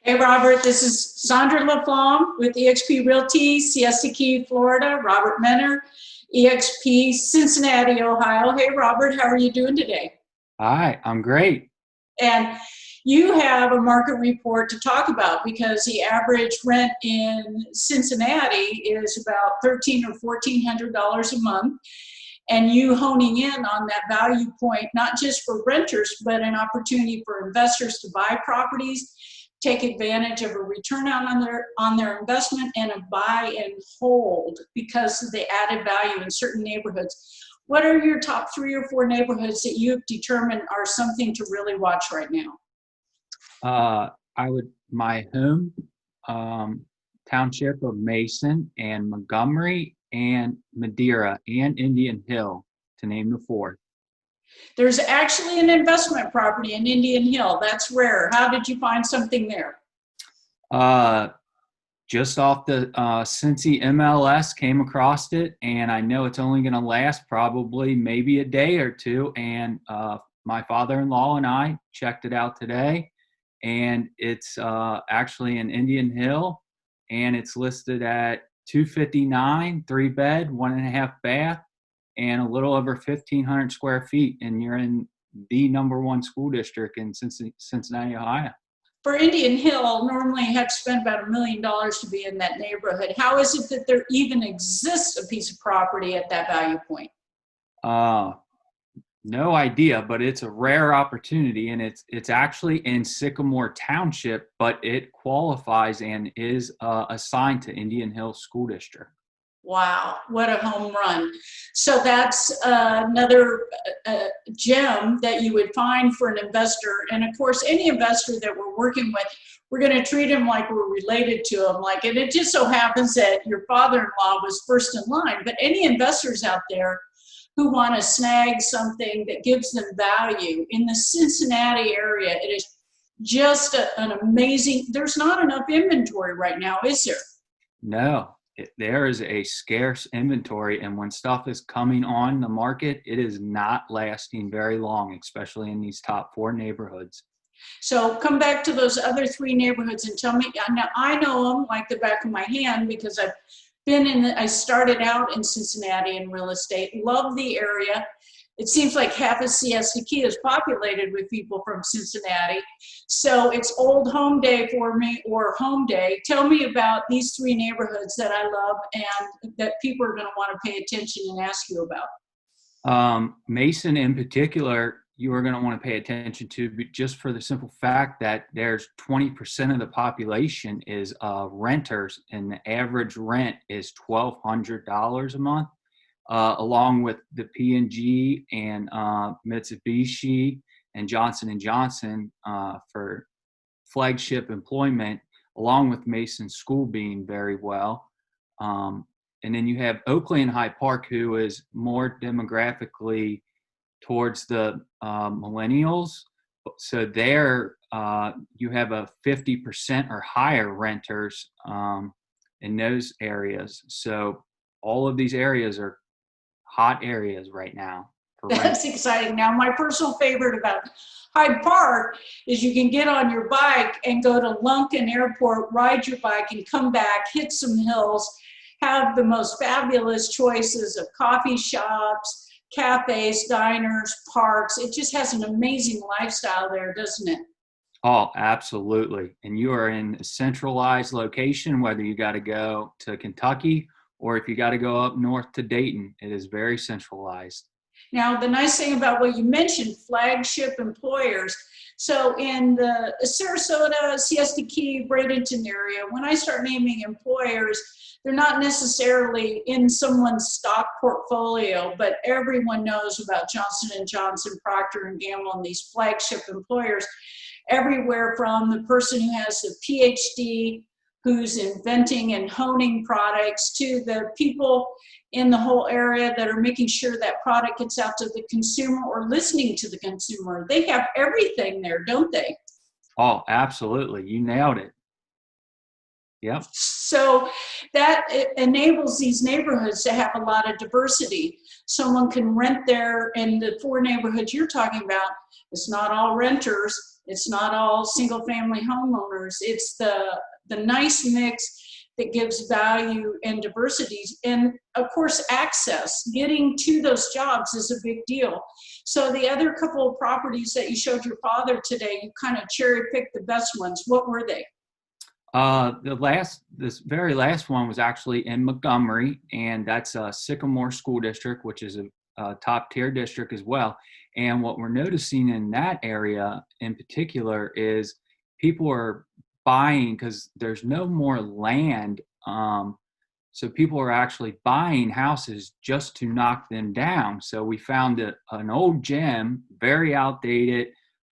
Hey, Robert, this is Sandra LaFlamme with eXp Realty, Siesta Key, Florida. Robert Menner, eXp Cincinnati, Ohio. Hey, Robert, how are you doing today? Hi, I'm great. And you have a market report to talk about because the average rent in Cincinnati is about $1,300 or $1,400 a month. And you honing in on that value point, not just for renters, but an opportunity for investors to buy properties, take advantage of a return on their investment, and a buy and hold because of the added value in certain neighborhoods. What are your top 3 or 4 neighborhoods that you've determined are something to really watch right now? My home um, township of Mason and Montgomery and Madeira and Indian Hill, to name the four. There's actually an investment property in Indian Hill. That's rare. How did you find something there? Uh, just off the Cincy MLS, came across it, and I know it's only going to last probably maybe a day or two. And my father-in-law and I checked it out today, and it's actually in Indian Hill, and it's listed at 259, 3-bed, 1.5 bath, and a little over 1,500 square feet. And you're in the #1 school district in Cincinnati, Ohio. For Indian Hill, normally you have to spend about $1 million to be in that neighborhood. How is it that there even exists a piece of property at that value point? Uh, no idea, but it's a rare opportunity, and it's actually in Sycamore Township, but it qualifies and is assigned to Indian Hill School District. Wow, what a home run. So that's another gem that you would find for an investor. And of course, any investor that we're working with, we're going to treat them like we're related to them. And it just so happens that your father-in-law was first in line. But any investors out there who want to snag something that gives them value in the Cincinnati area, it is just an amazing, there's not enough inventory right now, is there? No. There is a scarce inventory, and when stuff is coming on the market, it is not lasting very long, especially in these top 4 neighborhoods. So come back to those other 3 neighborhoods and tell me. I know them like the back of my hand because I started out in Cincinnati in real estate, love the area. It seems like half of Siesta Key is populated with people from Cincinnati. So it's old home day for me, or home day. Tell me about these 3 neighborhoods that I love and that people are going to want to pay attention and ask you about. Mason in particular, you are going to want to pay attention to just for the simple fact that there's 20% of the population is renters, and the average rent is $1,200 a month. Along with the P&G and Mitsubishi and Johnson & Johnson for flagship employment, along with Mason School being very well. And then you have Oakley and Hyde Park, who is more demographically towards the millennials. So there you have a 50% or higher renters in those areas. So all of these areas are hot areas right now. That's exciting. Now, my personal favorite about Hyde Park is you can get on your bike and go to Lunken Airport, ride your bike and come back, hit some hills, have the most fabulous choices of coffee shops, cafes, diners, parks. It just has an amazing lifestyle there, doesn't it? Oh, absolutely. And you are in a centralized location, whether you got to go to Kentucky or if you got to go up north to Dayton, it is very centralized. Now, the nice thing about what you mentioned, flagship employers. So in the Sarasota, Siesta Key, Bradenton area, when I start naming employers, they're not necessarily in someone's stock portfolio, but everyone knows about Johnson & Johnson, Procter & Gamble, and these flagship employers, everywhere from the person who has the PhD, who's inventing and honing products, to the people in the whole area that are making sure that product gets out to the consumer or listening to the consumer. They have everything there, don't they? Oh, absolutely. You nailed it. Yep. So that enables these neighborhoods to have a lot of diversity. Someone can rent there, in the 4 neighborhoods you're talking about, it's not all renters, it's not all single family homeowners, it's the nice mix that gives value and diversity. And of course, access, getting to those jobs is a big deal. So the other couple of properties that you showed your father today, you kind of cherry picked the best ones. What were they? This very last one was actually in Montgomery, and that's a Sycamore School District, which is a top tier district as well. And what we're noticing in that area in particular is people are buying because there's no more land. So people are actually buying houses just to knock them down. So we found an old gem, very outdated,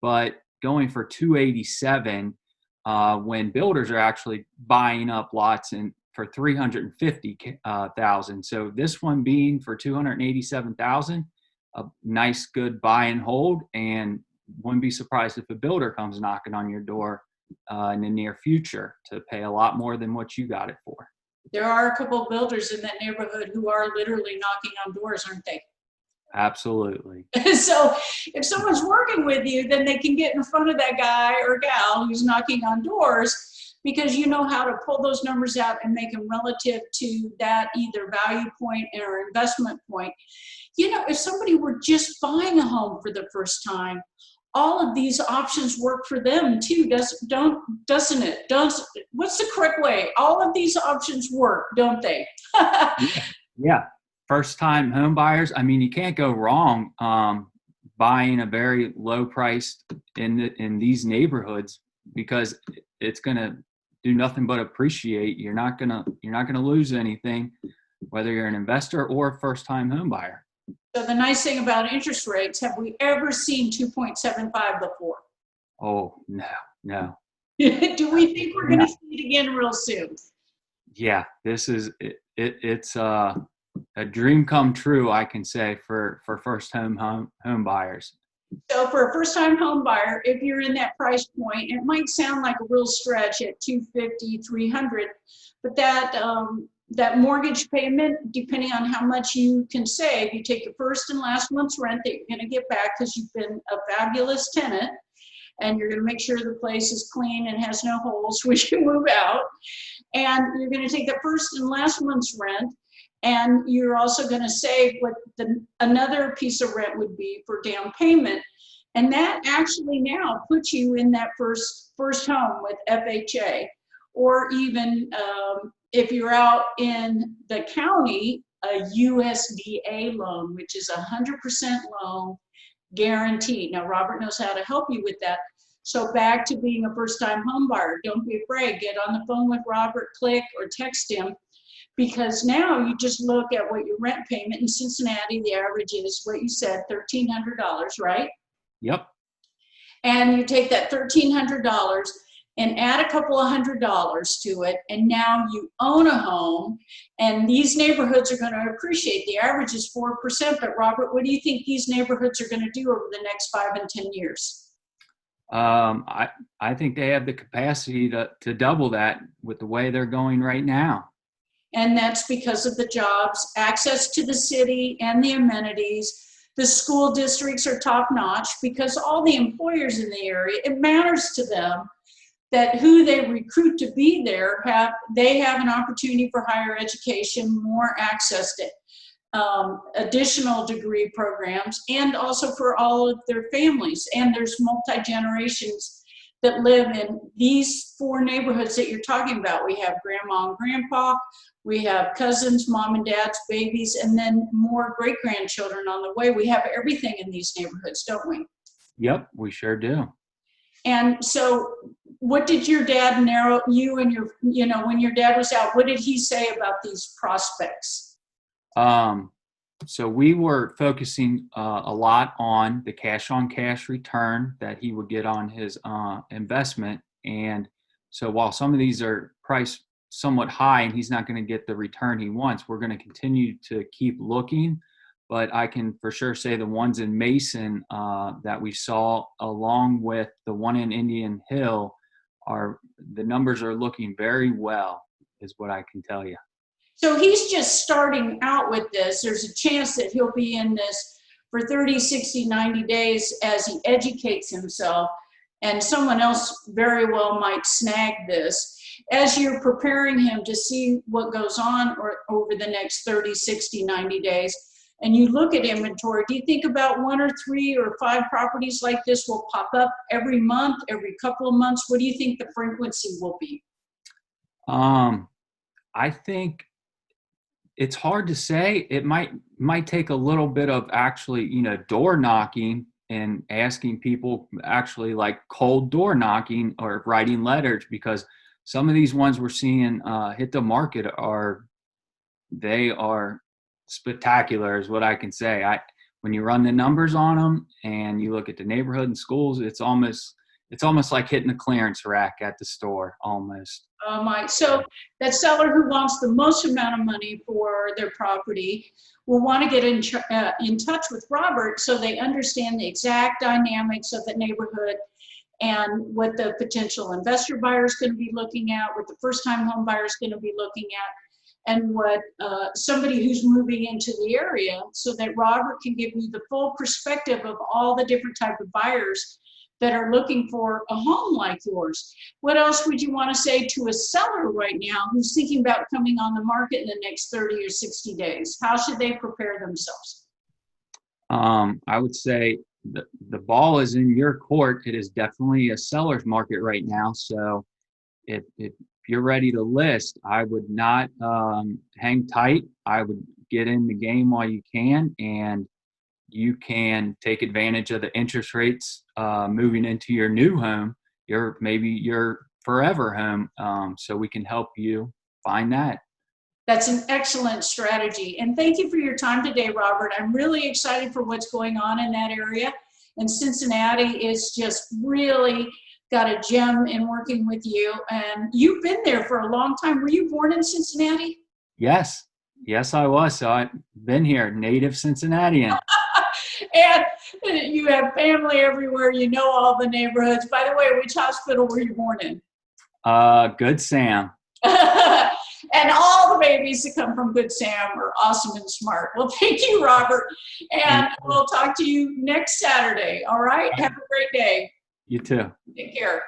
but going for 287 when builders are actually buying up lots for 350,000. So this one being for 287,000, a nice good buy and hold, and wouldn't be surprised if a builder comes knocking on your door in the near future to pay a lot more than what you got it for. There are a couple of builders in that neighborhood who are literally knocking on doors, aren't they? Absolutely. So if someone's working with you, then they can get in front of that guy or gal who's knocking on doors, because you know how to pull those numbers out and make them relative to that either value point or investment point. You know, if somebody were just buying a home for the first time, all of these options work for them too, doesn't it? What's the correct way? All of these options work, don't they? Yeah. First time home buyers, I mean, you can't go wrong buying a very low priced in these neighborhoods, because it's going to do nothing but appreciate. You're not going to lose anything, whether you're an investor or a first time home buyer. So the nice thing about interest rates, have we ever seen 2.75 before? Oh, no. Do we think we're going to see it again real soon? Yeah, this is it's a dream come true, I can say, for first home buyers. So for a first time home buyer, if you're in that price point, it might sound like a real stretch at 250, 300, but that mortgage payment, depending on how much you can save, you take your first and last month's rent that you're going to get back because you've been a fabulous tenant, and you're going to make sure the place is clean and has no holes when you move out. And you're going to take the first and last month's rent, and you're also going to save what another piece of rent would be for down payment. And that actually now puts you in that first home with FHA, or even if you're out in the county, a USDA loan, which is 100% loan guaranteed. Now, Robert knows how to help you with that. So back to being a first-time home buyer, don't be afraid. Get on the phone with Robert, click, or text him, because now you just look at what your rent payment in Cincinnati, the average is what you said, $1,300, right? Yep. And you take that $1,300 and add a couple of $100s to it, and now you own a home, and these neighborhoods are going to appreciate. The average is 4%, but Robert, what do you think these neighborhoods are going to do over the next 5 and 10 years? I think they have the capacity to double that with the way they're going right now. And that's because of the jobs, access to the city and the amenities. The school districts are top notch because all the employers in the area, it matters to them that who they recruit to be there have an opportunity for higher education, more access to additional degree programs, and also for all of their families. And there's multi-generations that live in these 4 neighborhoods that you're talking about. We have grandma and grandpa, we have cousins, mom and dad's babies, and then more great-grandchildren on the way. We have everything in these neighborhoods, don't we? Yep, we sure do. And so what did your dad when your dad was out, what did he say about these prospects? So we were focusing a lot on the cash on cash return that he would get on his investment. And so while some of these are priced somewhat high and he's not going to get the return he wants, we're going to continue to keep looking. But I can for sure say the ones in Mason that we saw, along with the one in Indian Hill, the numbers are looking very well, is what I can tell you. So he's just starting out with this. There's a chance that he'll be in this for 30, 60, 90 days as he educates himself, and someone else very well might snag this. As you're preparing him to see what goes on over the next 30, 60, 90 days, and you look at inventory, do you think about 1 or 3 or 5 properties like this will pop up every month, every couple of months? What do you think the frequency will be? I think it's hard to say. It might take a little bit of actually, door knocking and asking people, actually like cold door knocking or writing letters, because some of these ones we're seeing hit the market they are spectacular, is what I can say. When you run the numbers on them and you look at the neighborhood and schools, it's almost like hitting a clearance rack at the store, almost. Mike, so that seller who wants the most amount of money for their property will want to get in touch with Robert so they understand the exact dynamics of the neighborhood and what the potential investor buyer is going to be looking at, what the first-time home buyer is going to be looking at, and what somebody who's moving into the area, so that Robert can give you the full perspective of all the different type of buyers that are looking for a home like yours. What else would you want to say to a seller right now who's thinking about coming on the market in the next 30 or 60 days? How should they prepare themselves? I would say the ball is in your court. It is definitely a seller's market right now. So if you're ready to list, I would not hang tight. I would get in the game while you can, and you can take advantage of the interest rates moving into your new home, maybe your forever home. So we can help you find that. That's an excellent strategy. And thank you for your time today, Robert. I'm really excited for what's going on in that area. And Cincinnati is just really got a gem in working with you. And you've been there for a long time. Were you born in Cincinnati? Yes, I was. So I've been here, native Cincinnatian. And you have family everywhere. You know all the neighborhoods. By the way, which hospital were you born in? Good Sam. And all the babies that come from Good Sam are awesome and smart. Well, thank you, Robert. And we'll talk to you next Saturday. All right? Have a great day. You too. Take care.